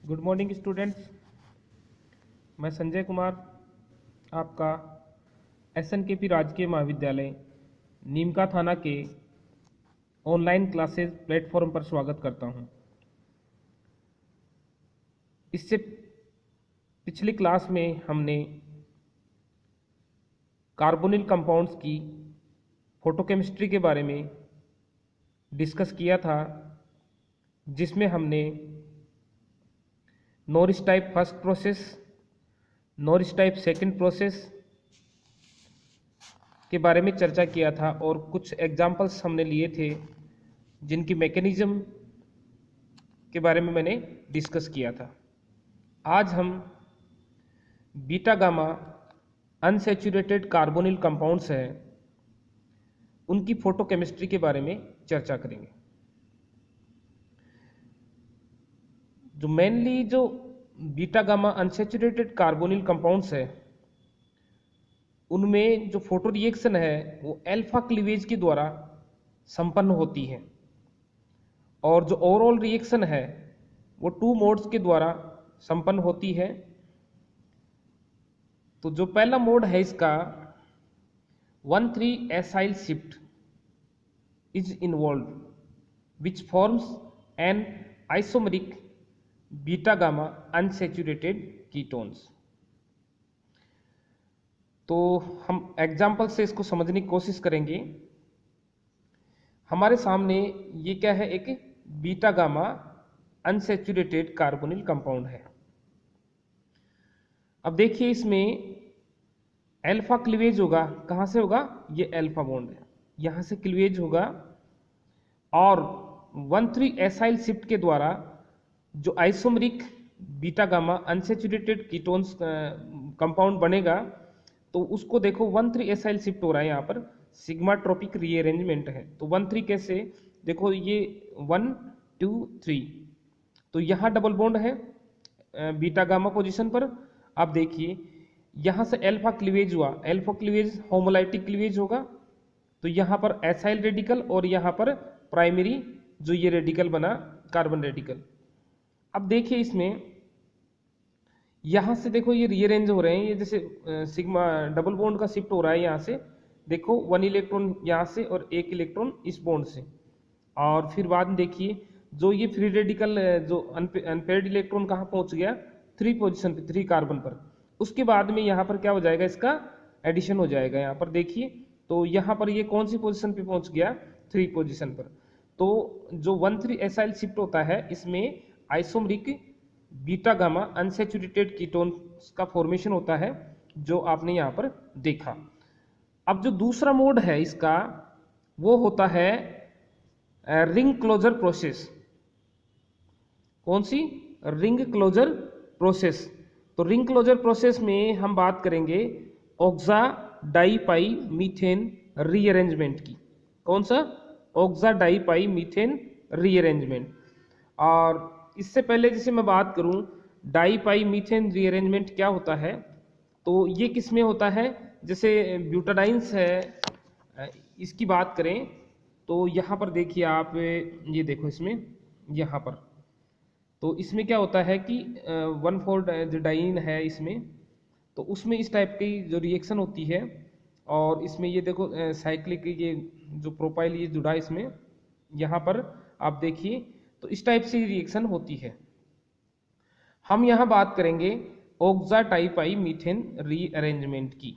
Good morning students. मैं संजय कुमार आपका SNKP राजकीय महाविद्यालय नीमका थाना के ऑनलाइन क्लासेस प्लेटफॉर्म पर स्वागत करता हूं। इससे पिछली क्लास में हमने कार्बोनिल कंपाउंड्स की फोटोकेमिस्ट्री के बारे में डिस्कस किया था, जिसमें हमने Norris type first process, Norris type second process के बारे में चर्चा किया था और कुछ एग्जांपल्स हमने लिए थे जिनकी मैकेनिज्म के बारे में मैंने डिस्कस किया था। आज हम beta gamma unsaturated carbonyl compounds हैं, उनकी फोटोकेमिस्ट्री के बारे में चर्चा करेंगे। जो मेनली जो beta gamma unsaturated carbonyl compounds है, उनमें जो फोटो रिएक्शन है वो अल्फा क्लीवेज के द्वारा संपन्न होती है और जो ओवरऑल रिएक्शन है वो 2 मोड्स के द्वारा संपन्न होती है। तो जो पहला मोड है इसका 1,3 acyl shift is involve which forms an isomeric beta gamma unsaturated ketones. तो हम एग्जाम्पल से इसको समझने की कोशिश करेंगे। हमारे सामने ये क्या है, एक beta gamma unsaturated carbonyl compound है। अब देखिए इसमें अल्फा क्लीवेज होगा। कहाँ से होगा? ये अल्फा बॉन्ड है, यहाँ से क्लीवेज होगा और 1,3 एसाइल शिफ्ट के द्वारा जो isomeric beta gamma unsaturated ketones compound बनेगा, तो उसको देखो 1,3 एसाइल शिफ्ट हो रहा है, यहाँ पर सिग्मा ट्रोपिक रीअरेंजमेंट है। तो 1,3 कैसे? देखो ये 1 2 3, तो यहाँ डबल बॉन्ड है बीटा गामा पोजीशन पर। आप देखिए यहाँ से अल्फा क्लीवेज हुआ, अल्फा क्लीवेज होमोलाइटिक क्लीवेज होगा, तो यहाँ पर एसाइल रेडिकल और यहाँ पर प्राइमरी जो ये रेडिकल बना कार्बन रेडिकल। अब देखिए इसमें यहाँ से देखो ये रीअरेंज हो रहे हैं, ये जैसे सिग्मा डबल बॉन्ड का शिफ्ट हो रहा है। यहाँ से देखो 1 इलेक्ट्रॉन यहाँ से और 1 इलेक्ट्रॉन इस बॉन्ड से, और फिर बाद में देखिए जो ये फ्री रेडिकल जो अनपेयर्ड इलेक्ट्रॉन कहाँ पहुंच गया? 3 पोजीशन पे, 3 कार्बन पर। उसके बाद में यहाँ पर क्या हो जाएगा? इसका एडिशन हो जाएगा। यहाँ पर देखिए तो यहाँ पर ये कौन सी पोजीशन पे पहुंच गया? 3 पोजीशन पर। तो जो 1,3 एसाइल शिफ्ट होता है, इसमें isomeric beta gamma unsaturated ketone का फॉर्मेशन होता है, जो आपने यहाँ पर देखा। अब जो दूसरा मोड है इसका, वो होता है रिंग क्लोजर प्रोसेस। कौन सी? Ring closure process. तो रिंग क्लोजर प्रोसेस में हम बात करेंगे ऑक्सा डाइपाई मीथेन रीअरेंजमेंट की। कौन सा? ऑक्सा डाइपाई मीथेन रीअरेंजमेंट। और इससे पहले जैसे मैं बात करूं डाइपाई मीथेन रीअरेंजमेंट क्या होता है, तो ये किस में होता है? जैसे ब्यूटाडाइंस है, इसकी बात करें तो यहाँ पर देखिए आप, ये देखो इसमें यहाँ पर, तो इसमें क्या होता है कि 1,4 डाइन है इसमें, तो उसमें इस टाइप की जो रिएक्शन होती है। और इसमें ये देखो साइक्लिक ये जो प्रोपाइल ये जुड़ा है इसमें, यहाँ पर आप देखिए तो इस टाइप से रिएक्शन होती है। हम यहाँ बात करेंगे ऑक्सा डाइपाई मीथेन रीअरेंजमेंट की।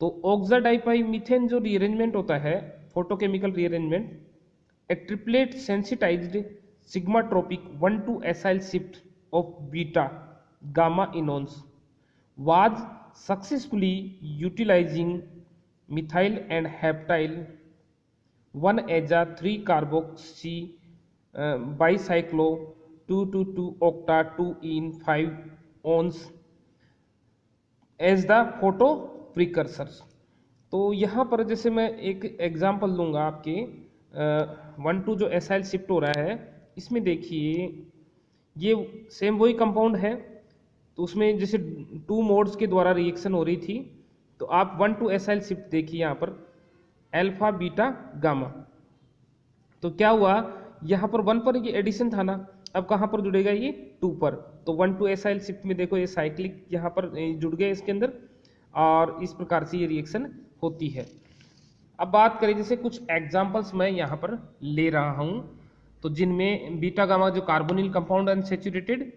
तो ऑक्सा डाइपाई मीथेन जो रीअरेंजमेंट होता है, photochemical rearrangement, a triplet sensitized sigmatropic 1,2 acyl shift of beta gamma enones was successfully utilizing methyl and heptyl 1-aza 3-carboxy bicyclo 222 octa 2-ene 5 ons as the photo precursors। तो यहाँ पर जैसे मैं एक example दूंगा आपके 1,2 जो एसाइल शिफ्ट हो रहा है, इसमें देखिए ये सेम वही कंपाउंड है, तो उसमें जैसे 2 मोड्स के द्वारा रिएक्शन हो रही थी। तो आप 1,2 एसाइल शिफ्ट देखिए यहाँ पर अल्फा बीटा गामा, तो क्या हुआ यहाँ पर 1 पर ये एडिशन था ना, अब कहाँ पर जुड़ेगा ये 2 पर, तो 1,2 एसाइल शिफ्ट में देखो ये साइक्लिक यहाँ पर जुड़ गए इसके अंदर, और इस प्रकार से ये रिएक्शन होती है। अब बात करें जैसे कुछ एग्जांपल्स मैं यहाँ पर ले रहा हूँ, तो जिनमें बीटा गामा जो कार्बोनिल कंपाउंड अनसैचुरेटेड,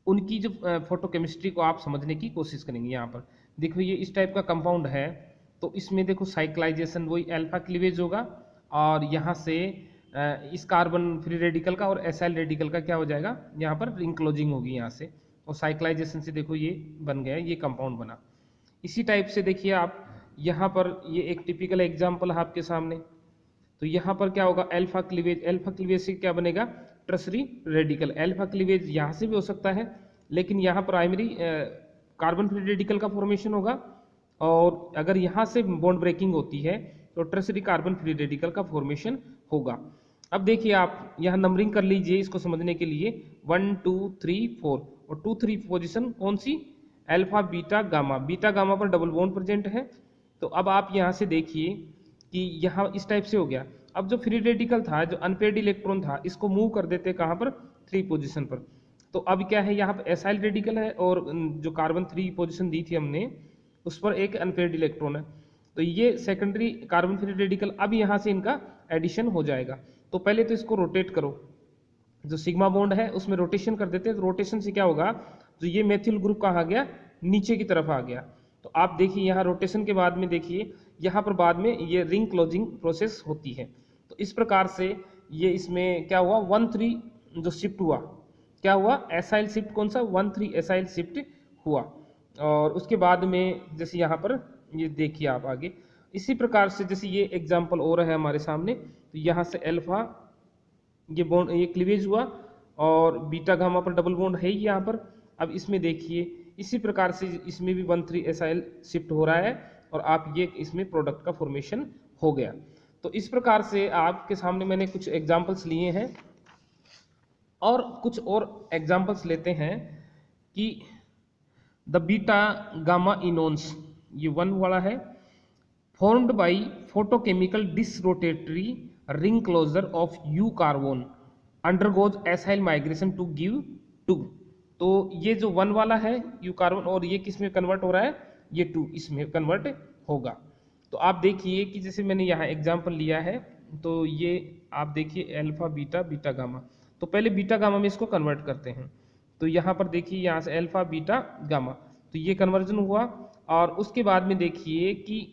उनकी जो फोटोकेमिस्ट्री को आप समझने की कोशिश करेंगे। यहाँ पर देखो ये इस टाइप का कंपाउंड है, तो इसमें देखो साइक्लाइजेशन वही अल्फा क्लीवेज होगा, और यहाँ से इस कार्बन फ्री रेडिकल का और एसाइल रेडिकल का क्या हो जाएगा, यहाँ पर रिंग क्लोजिंग होगी यहाँ से, और साइक्लाइजेशन से देखो ये बन गया, ये कंपाउंड बना। इसी टाइप से देखिए आप यहाँ पर ये एक टिपिकल एग्जाम्पल है आपके सामने, तो यहाँ पर क्या होगा अल्फा क्लीवेज से क्या बनेगा टर्सरी रेडिकल। अल्फा क्लीवेज यहाँ से भी हो सकता है, लेकिन यहाँ प्राइमरी कार्बन फ्री रेडिकल का फॉर्मेशन होगा, और अगर यहाँ से बॉन्ड ब्रेकिंग होती है तो टर्सरी कार्बन फ्री रेडिकल का फॉर्मेशन होगा। अब देखिए आप यहाँ नंबरिंग कर लीजिए इसको समझने के लिए, 1 2 3 4, और 2 3 पोजीशन कौन सी, alpha beta gamma, beta gamma पर डबल बॉन्ड प्रेजेंट है। तो अब आप यहाँ से देखिए कि यहाँ इस टाइप से हो गया। अब जो फ्री रेडिकल था, जो अनपेयर्ड इलेक्ट्रॉन था, इसको मूव कर देते कहाँ पर 3 पोजीशन पर, तो अब क्या है यहाँ पर एसाइल रेडिकल है, और जो कार्बन 3 पोजीशन दी थी हमने उस पर एक अनपेयर्ड इलेक्ट्रॉन है, तो ये सेकेंडरी कार्बन फ्री रेडिकल अब यहाँ से इनका एडिशन हो जाएगा। तो पहले तो इसको रोटेट करो, जो सिग्मा बॉन्ड है उसमें रोटेशन कर देते हैं, तो रोटेशन से क्या होगा, जो ये मेथिल ग्रुप कहाँ आ गया, नीचे की तरफ आ गया। तो आप देखिए यहाँ रोटेशन के बाद में देखिए यहाँ पर बाद में ये रिंग क्लोजिंग प्रोसेस होती है। तो इस प्रकार से ये इसमें क्या हुआ 1,3 जो शिफ्ट हुआ, क्या हुआ एसाइल शिफ्ट, कौन सा 1,3 एसाइल शिफ्ट हुआ। और उसके बाद में जैसे यहाँ पर ये देखिए आप आगे इसी प्रकार से, जैसे ये एग्जाम्पल और है हमारे सामने, तो यहाँ से अल्फा ये बॉन्ड ये क्लीवेज हुआ, और बीटा गामा पर डबल बॉन्ड है ही यहाँ पर। अब इसमें देखिए इसी प्रकार से इसमें भी 1,3 एसाइल शिफ्ट हो रहा है, और आप ये इसमें प्रोडक्ट का फॉर्मेशन हो गया। तो इस प्रकार से आपके सामने मैंने कुछ एग्जांपल्स लिए हैं, और कुछ और एग्जांपल्स लेते हैं कि द बीटा गामा इनोन्स, ये 1 वाला है, formed by photochemical disrotatory ring closure of U carbon undergoes acyl migration to give 2। तो ये जो 1 वाला है यू कार्बन, और ये किस में कन्वर्ट हो रहा है, ये 2 इसमें कन्वर्ट होगा। तो आप देखिए कि जैसे मैंने यहाँ एग्जांपल लिया है, तो ये आप देखिए अल्फा बीटा बीटा गामा, तो पहले बीटा गामा में इसको कन्वर्ट करते हैं। तो यहाँ पर देखिए यहाँ से अल्फा बीटा गामा, तो ये कन्वर्जन हुआ, और उसके बाद में देखिए कि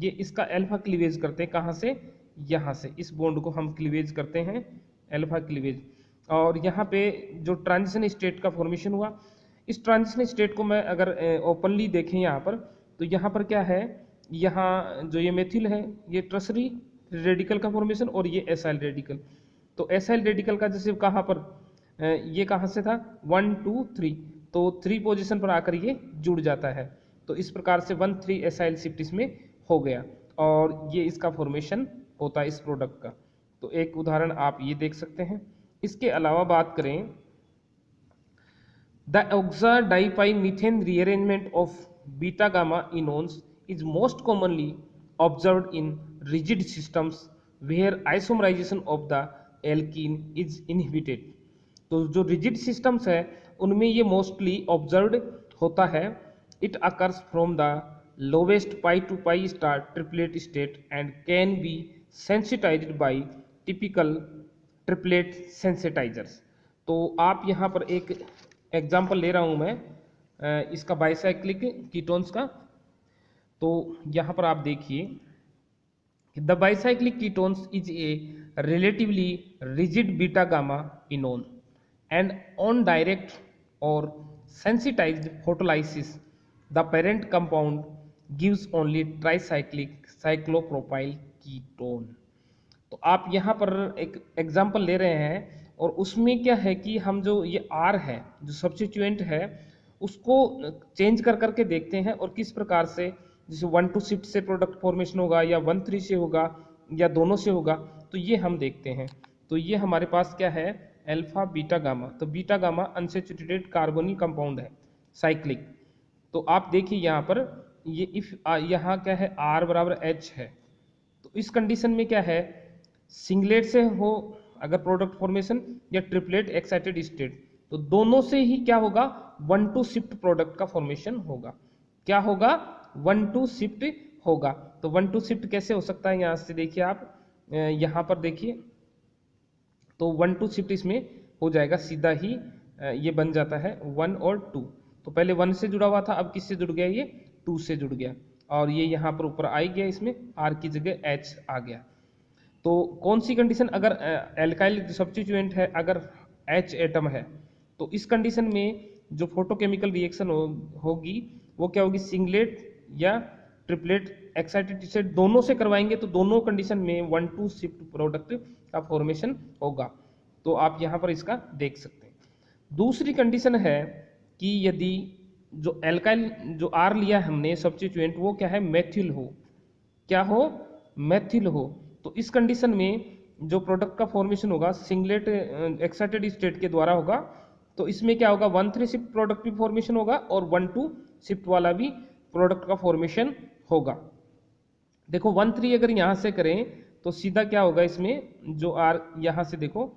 ये इसका अल्फा क्लीवेज करते हैं, कहाँ से, यहाँ से इस बॉन्ड को हम क्लीवेज करते हैं अल्फा क्लीवेज। और यहाँ पे जो ट्रांजिशन स्टेट का फॉर्मेशन हुआ, इस ट्रांजिशन स्टेट को मैं अगर ओपनली देखें यहाँ पर, तो यहाँ पर क्या है, यहाँ जो ये मेथिल है ये टर्सरी रेडिकल का फॉर्मेशन, और ये एसाइल रेडिकल। तो एसाइल रेडिकल का जैसे कहाँ पर ये कहाँ से था 1 2 3, तो 3 पोजीशन पर आकर ये जुड़ जाता है। तो इस प्रकार से 1,3 एसाइल शिफ्ट इसमें हो गया, और ये इसका फॉर्मेशन होता है इस प्रोडक्ट का। तो एक उदाहरण आप ये देख सकते हैं। इसके अलावा बात करें, the oxa di pi methane rearrangement of beta gamma enones is most commonly observed in rigid systems where isomerization of the alkene is inhibited. तो जो रिजिड सिस्टम्स है उनमें ये मोस्टली ऑब्जर्व्ड होता है। It occurs from the lowest pi to pi star triplet state and can be sensitized by typical triplet sensitizers. तो आप यहाँ पर एक एग्जांपल ले रहा हूँ मैं इसका बाइसाइक्लिक कीटोन्स का। तो यहाँ पर आप देखिए the bicyclic ketones is a relatively rigid beta gamma इनोन and on direct और sensitized photolysis the parent compound gives only tricyclic cyclopropyl ketone। तो आप यहाँ पर एक एग्जाम्पल ले रहे हैं, और उसमें क्या है कि हम जो ये R है जो सब्स्टिट्यूएंट है उसको चेंज कर करके देखते हैं, और किस प्रकार से जैसे 1,2 शिफ्ट से प्रोडक्ट फॉर्मेशन होगा, या 1,3 से होगा, या दोनों से होगा, तो ये हम देखते हैं। तो ये हमारे पास क्या है अल्फा बीटा गामा। तो beta gamma unsaturated carbonyl compound है साइक्लिक। तो आप देखिए यहाँ पर ये इफ यहाँ क्या है R बराबर H है, तो इस कंडीशन में क्या है सिंगलेट से हो अगर प्रोडक्ट फॉर्मेशन या ट्रिपलेट एक्साइटेड स्टेट, तो दोनों से ही क्या होगा, 1,2 शिफ्ट प्रोडक्ट का फॉर्मेशन होगा। क्या होगा, 1,2 शिफ्ट होगा। तो 1,2 शिफ्ट कैसे हो सकता है, यहाँ से देखिए आप, यहाँ पर देखिए, तो 1,2 शिफ्ट इसमें हो जाएगा सीधा ही, ये बन जाता है 1 और 2। तो पहले 1 से जुड़ा हुआ था, अब किससे जुड़ गया, ये 2 से जुड़ गया, और ये यहाँ पर ऊपर आई गया, इसमें R की जगह H आ गया। तो कौन सी कंडीशन, अगर एल्काइल सब्स्टिट्यूएंट है, अगर H एटम है, तो इस कंडीशन में जो फोटोकेमिकल रिएक्शन होगी वो क्या होगी, सिंगलेट या ट्रिपलेट एक्साइटेड स्टेट दोनों से करवाएंगे, तो दोनों कंडीशन में 1,2 शिफ्ट प्रोडक्ट का फॉर्मेशन होगा। तो आप यहाँ पर इसका देख सकते हैं। दूसरी कंडीशन है कि यदि जो एल्काइल जो R लिया हमने सब्स्टिट्यूएंट, वो क्या है, मेथिल हो, क्या हो, मेथिल हो, तो इस कंडीशन में जो प्रोडक्ट का फॉर्मेशन होगा सिंगलेट एक्साइटेड स्टेट के द्वारा होगा। तो इसमें क्या होगा, 1,3 शिफ्ट प्रोडक्ट भी फॉर्मेशन होगा और 1,2 शिफ्ट वाला भी प्रोडक्ट का फॉर्मेशन होगा। देखो 1,3 अगर यहाँ से करें तो सीधा क्या होगा, इसमें जो R यहाँ से देखो,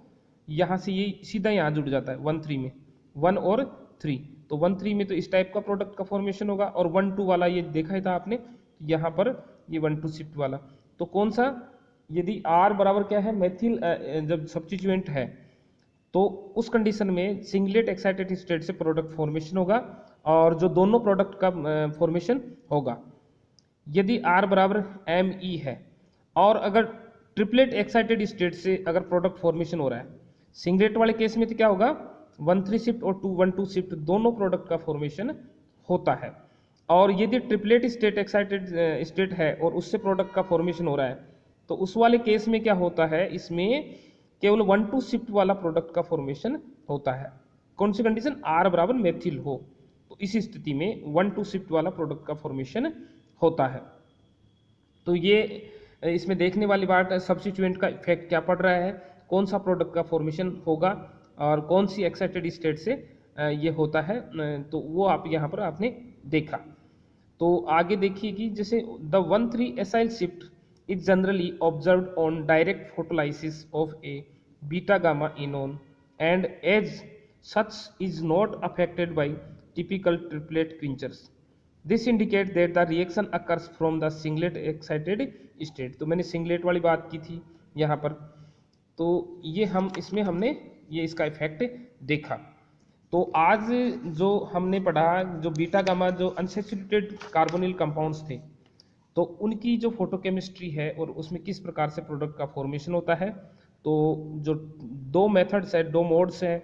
यहाँ से ये सीधा यहाँ जुड़ जाता है 1,3 में, 1 और 3, तो 1,3 में तो इस टाइप का प्रोडक्ट का फॉर्मेशन होगा, और 1,2 वाला ये देखा ही था आपने, यहाँ पर ये 1,2 शिफ्ट वाला। तो कौन सा, यदि R बराबर क्या है, मेथिल जब सब्स्टिट्यूएंट है, तो उस कंडीशन में सिंगलेट एक्साइटेड स्टेट से प्रोडक्ट फॉर्मेशन होगा, और जो दोनों प्रोडक्ट का फॉर्मेशन होगा। यदि R बराबर Me है, और अगर ट्रिपलेट एक्साइटेड स्टेट से अगर प्रोडक्ट फॉर्मेशन हो रहा है, सिंगलेट वाले केस में तो क्या होगा, 1,3 शिफ्ट और 1,2 शिफ्ट दोनों प्रोडक्ट का फॉर्मेशन होता है। और यदि ट्रिपलेट स्टेट एक्साइटेड स्टेट है और उससे प्रोडक्ट का फॉर्मेशन हो रहा है, तो उस वाले केस में क्या होता है, इसमें केवल 1,2 शिफ्ट वाला प्रोडक्ट का फॉर्मेशन होता है। कौन सी कंडीशन, R बराबर मेथिल हो, तो इस स्थिति में 1,2 शिफ्ट वाला प्रोडक्ट का फॉर्मेशन होता है। तो ये इसमें देखने वाली बात है, सब्स्टिट्यूएंट का इफेक्ट क्या पड़ रहा है, कौन सा प्रोडक्ट का फॉर्मेशन होगा और कौन सी एक्साइटेड स्टेट से ये होता है, तो वो आप यहाँ पर आपने देखा। तो आगे देखिए कि जैसे the 1,3 acyl shift is generally observed on direct photolysis of a beta gamma enone and as such is not affected by typical triplet quenchers. This indicates that the reaction occurs from the singlet excited state. तो मैंने singlet वाली बात की थी यहाँ पर, तो ये हम इसमें हमने ये इसका इफेक्ट देखा। तो आज जो हमने पढ़ा, जो बीटा गामा जो अनसैचुरेटेड कार्बोनिल कंपाउंड्स थे, तो उनकी जो फोटोकेमिस्ट्री है और उसमें किस प्रकार से प्रोडक्ट का फॉर्मेशन होता है। तो जो दो मेथड्स है, दो मोड्स हैं,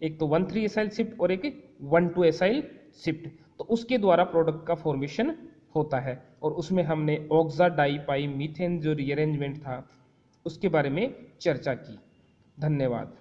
एक तो 1,3 एसाइल शिफ्ट और एक 1,2 एसाइल शिफ्ट, तो उसके द्वारा प्रोडक्ट का फॉर्मेशन होता है। और उसमें हमने ऑक्सा डाई पाई मीथेन जो रीअरेंजमेंट था उसके बारे में चर्चा की। धन्यवाद।